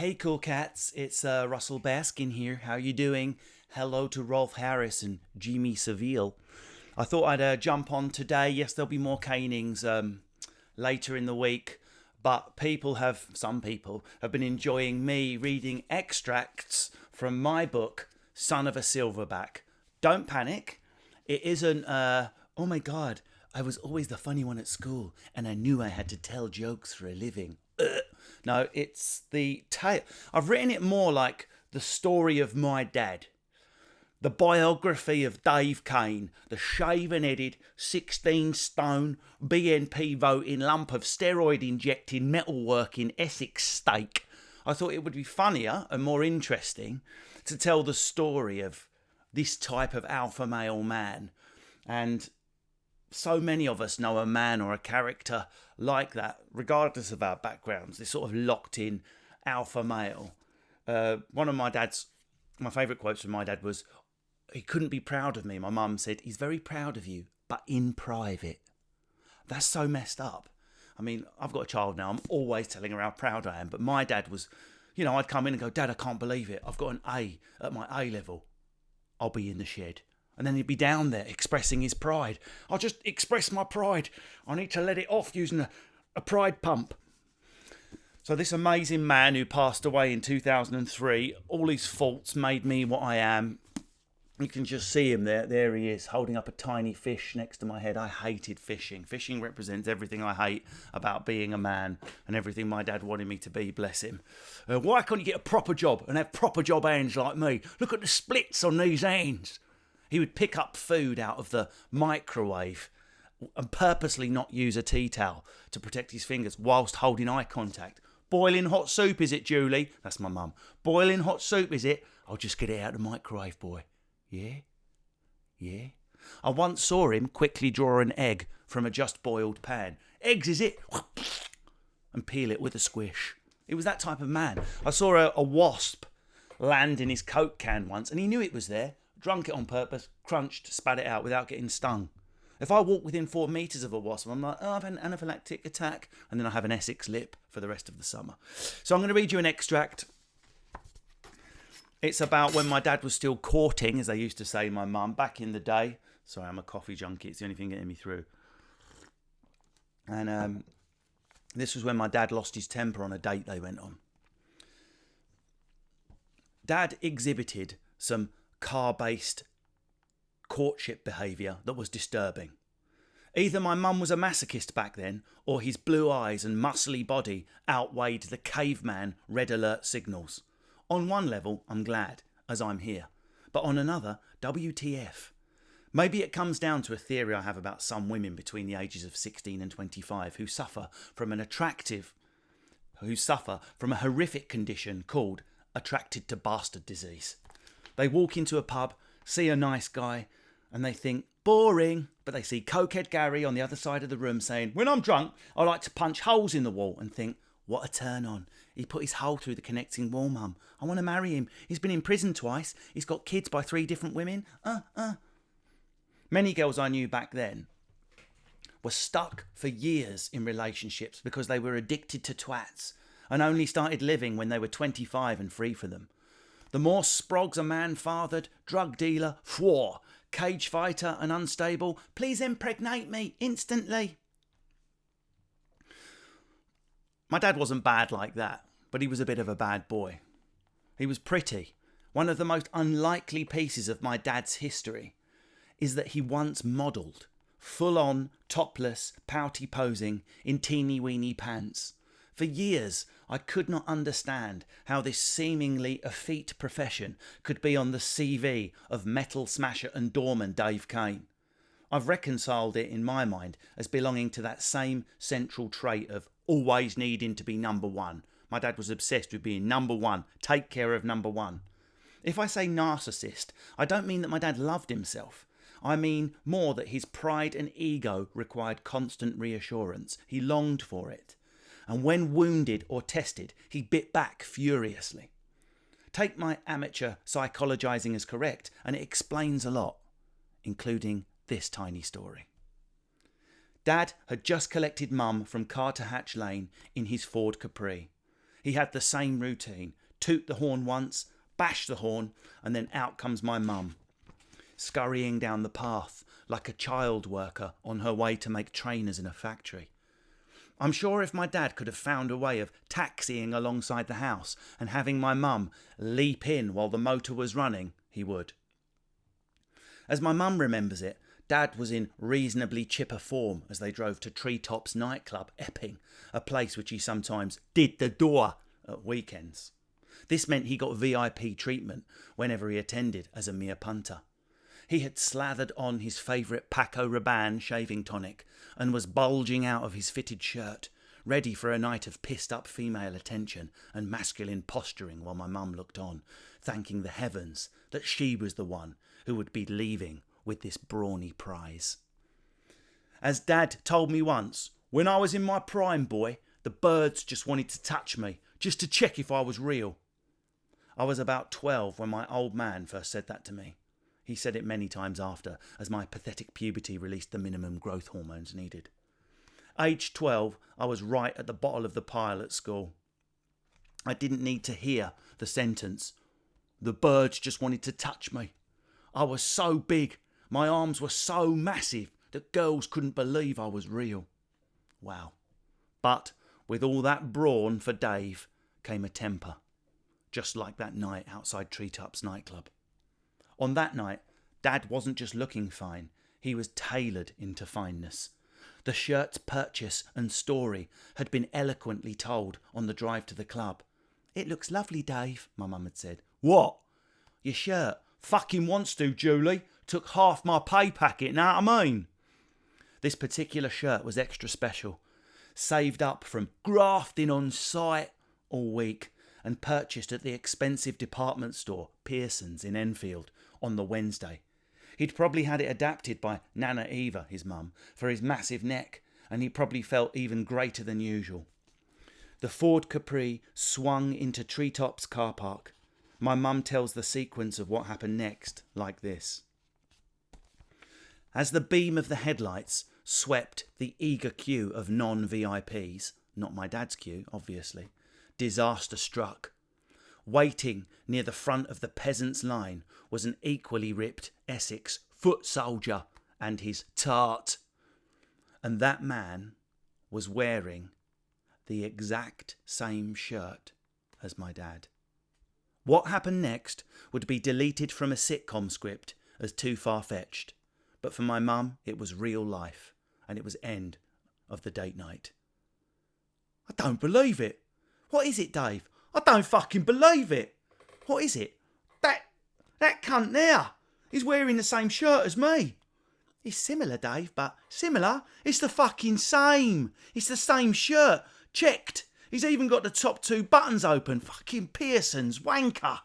Hey cool cats, it's Russell Baskin here. How you doing? Hello to Rolf Harris and Jimmy Seville. I thought I'd jump on today. Yes, there'll be more canings later in the week, but some people have been enjoying me reading extracts from my book, Son of a Silverback. Don't panic. It isn't, oh my god, I was always the funny one at school and I knew I had to tell jokes for a living. No, it's the tale. I've written it more like the story of my dad. The biography of Dave Kane, the shaven-headed, 16-stone, BNP voting lump of steroid-injecting, metalworking Essex steak. I thought it would be funnier and more interesting to tell the story of this type of alpha male man. And so many of us know a man or a character like that, regardless of our backgrounds, this sort of locked-in alpha male. One of my favourite quotes from my dad was, he couldn't be proud of me. My mum said, he's very proud of you, but in private. That's so messed up. I mean, I've got a child now. I'm always telling her how proud I am. But my dad was, I'd come in and go, Dad, I can't believe it. I've got an A at my A level. I'll be in the shed. And then he'd be down there expressing his pride. I'll just express my pride. I need to let it off using a pride pump. So this amazing man who passed away in 2003, all his faults made me what I am. You can just see him there. There he is, holding up a tiny fish next to my head. I hated fishing. Fishing represents everything I hate about being a man and everything my dad wanted me to be, bless him. Why can't you get a proper job and have proper job hands like me? Look at the splits on these hands. He would pick up food out of the microwave and purposely not use a tea towel to protect his fingers whilst holding eye contact. Boiling hot soup, is it, Julie? That's my mum. Boiling hot soup, is it? I'll just get it out of the microwave, boy. Yeah. I once saw him quickly draw an egg from a just boiled pan. Eggs, is it? And peel it with a squish. He was that type of man. I saw a wasp land in his Coke can once and he knew it was there. Drunk it on purpose, crunched, spat it out without getting stung. If I walk within 4 metres of a wasp, I'm like, I've had an anaphylactic attack, and then I have an Essex lip for the rest of the summer. So I'm going to read you an extract. It's about when my dad was still courting, as they used to say, my mum, back in the day. Sorry, I'm a coffee junkie. It's the only thing getting me through. And this was when my dad lost his temper on a date they went on. Dad exhibited some car-based courtship behaviour that was disturbing. Either my mum was a masochist back then, or his blue eyes and muscly body outweighed the caveman red alert signals. On one level, I'm glad, as I'm here. But on another, WTF. Maybe it comes down to a theory I have about some women between the ages of 16 and 25 who suffer from a horrific condition called attracted to bastard disease. They walk into a pub, see a nice guy, and they think, boring. But they see Cokehead Gary on the other side of the room saying, when I'm drunk, I like to punch holes in the wall, and think, what a turn on. He put his hole through the connecting wall, mum. I want to marry him. He's been in prison twice. He's got kids by 3 different women. Many girls I knew back then were stuck for years in relationships because they were addicted to twats and only started living when they were 25 and free for them. The more sprogs a man fathered, drug dealer, cage fighter and unstable, please impregnate me instantly. My dad wasn't bad like that, but he was a bit of a bad boy. He was pretty. One of the most unlikely pieces of my dad's history is that he once modelled, full-on, topless, pouty posing in teeny-weeny pants. For years, I could not understand how this seemingly effete profession could be on the CV of metal smasher and doorman Dave Kane. I've reconciled it in my mind as belonging to that same central trait of always needing to be number one. My dad was obsessed with being number one, take care of number one. If I say narcissist, I don't mean that my dad loved himself. I mean more that his pride and ego required constant reassurance. He longed for it. And when wounded or tested, he bit back furiously. Take my amateur psychologizing as correct, and it explains a lot, including this tiny story. Dad had just collected Mum from Carter Hatch Lane in his Ford Capri. He had the same routine. Toot the horn once, bash the horn, and then out comes my mum, scurrying down the path like a child worker on her way to make trainers in a factory. I'm sure if my dad could have found a way of taxiing alongside the house and having my mum leap in while the motor was running, he would. As my mum remembers it, Dad was in reasonably chipper form as they drove to Treetops nightclub, Epping, a place which he sometimes did the door at weekends. This meant he got VIP treatment whenever he attended as a mere punter. He had slathered on his favourite Paco Rabanne shaving tonic and was bulging out of his fitted shirt, ready for a night of pissed-up female attention and masculine posturing while my mum looked on, thanking the heavens that she was the one who would be leaving with this brawny prize. As Dad told me once, when I was in my prime, boy, the birds just wanted to touch me, just to check if I was real. I was about 12 when my old man first said that to me. He said it many times after, as my pathetic puberty released the minimum growth hormones needed. Aged 12, I was right at the bottom of the pile at school. I didn't need to hear the sentence, "The birds just wanted to touch me." I was so big, my arms were so massive that girls couldn't believe I was real. Wow. But with all that brawn for Dave came a temper, just like that night outside Treetops nightclub. On that night, Dad wasn't just looking fine, he was tailored into fineness. The shirt's purchase and story had been eloquently told on the drive to the club. "It looks lovely, Dave," my mum had said. "What?" "Your shirt. Fucking wants to, Julie. Took half my pay packet, know what I mean?" This particular shirt was extra special. Saved up from grafting on site all week and purchased at the expensive department store, Pearson's in Enfield, on the Wednesday. He'd probably had it adapted by Nana Eva, his mum, for his massive neck, and he probably felt even greater than usual. The Ford Capri swung into Treetops car park. My mum tells the sequence of what happened next like this. As the beam of the headlights swept the eager queue of non-VIPs, not my dad's queue, obviously, disaster struck. Waiting near the front of the peasants' line was an equally ripped Essex foot soldier and his tart. And that man was wearing the exact same shirt as my dad. What happened next would be deleted from a sitcom script as too far-fetched, but for my mum it was real life, and it was end of the date night. "I don't believe it. What is it, Dave? I don't fucking believe it. What is it? That cunt there. He's wearing the same shirt as me." "It's similar, Dave, but similar? It's the fucking same. It's the same shirt. Checked. He's even got the top 2 buttons open. Fucking Pearson's, wanker."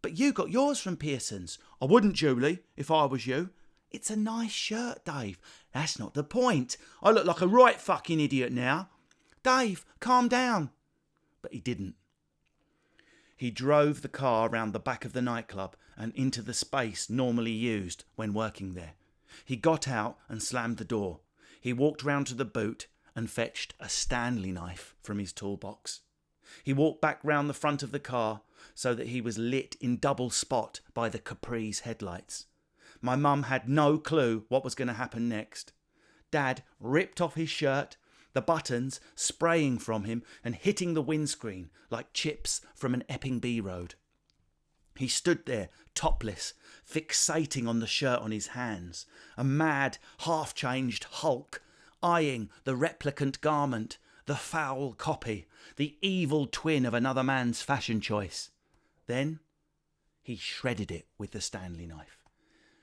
"But you got yours from Pearson's." "I wouldn't, Julie, if I was you." "It's a nice shirt, Dave." "That's not the point. I look like a right fucking idiot now." "Dave, calm down." But he didn't. He drove the car round the back of the nightclub and into the space normally used when working there. He got out and slammed the door. He walked round to the boot and fetched a Stanley knife from his toolbox. He walked back round the front of the car so that he was lit in double spot by the Capri's headlights. My mum had no clue what was going to happen next. Dad ripped off his shirt, the buttons spraying from him and hitting the windscreen like chips from an Epping B road. He stood there, topless, fixating on the shirt on his hands, a mad, half-changed Hulk, eyeing the replicant garment, the foul copy, the evil twin of another man's fashion choice. Then he shredded it with the Stanley knife,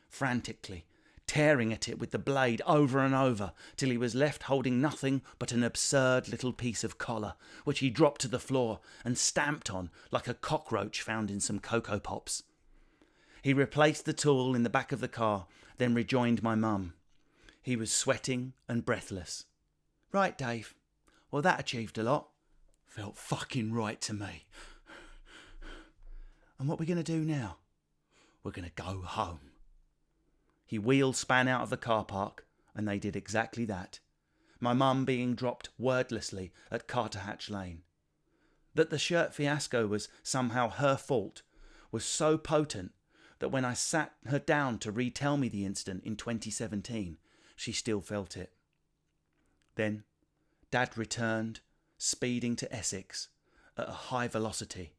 frantically, tearing at it with the blade over and over till he was left holding nothing but an absurd little piece of collar, which he dropped to the floor and stamped on like a cockroach found in some Cocoa Pops. He replaced the tool in the back of the car, then rejoined my mum. He was sweating and breathless. "Right, Dave. Well, that achieved a lot. Felt fucking right to me. And what we're going to do now? We're going to go home." He wheel span out of the car park, and they did exactly that, my mum being dropped wordlessly at Carterhatch Lane. That the shirt fiasco was somehow her fault was so potent that when I sat her down to retell me the incident in 2017, she still felt it. Then, Dad returned, speeding to Essex at a high velocity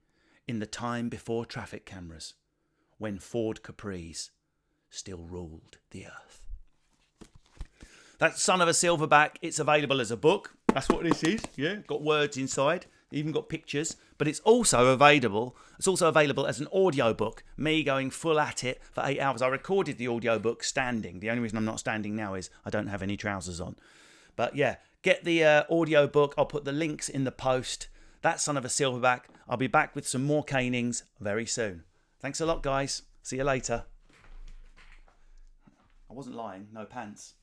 in the time before traffic cameras, when Ford Capris still ruled the earth. That's Son of a Silverback. It's available as a book. That's what this is. Yeah, got words inside, even got pictures. But it's also available. It's also available as an audiobook. Me going full at it for 8 hours. I recorded the audiobook standing. The only reason I'm not standing now is I don't have any trousers on. But yeah, get the audiobook. I'll put the links in the post. That's Son of a Silverback. I'll be back with some more canings very soon. Thanks a lot, guys. See you later. I wasn't lying. No pants.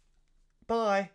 Bye.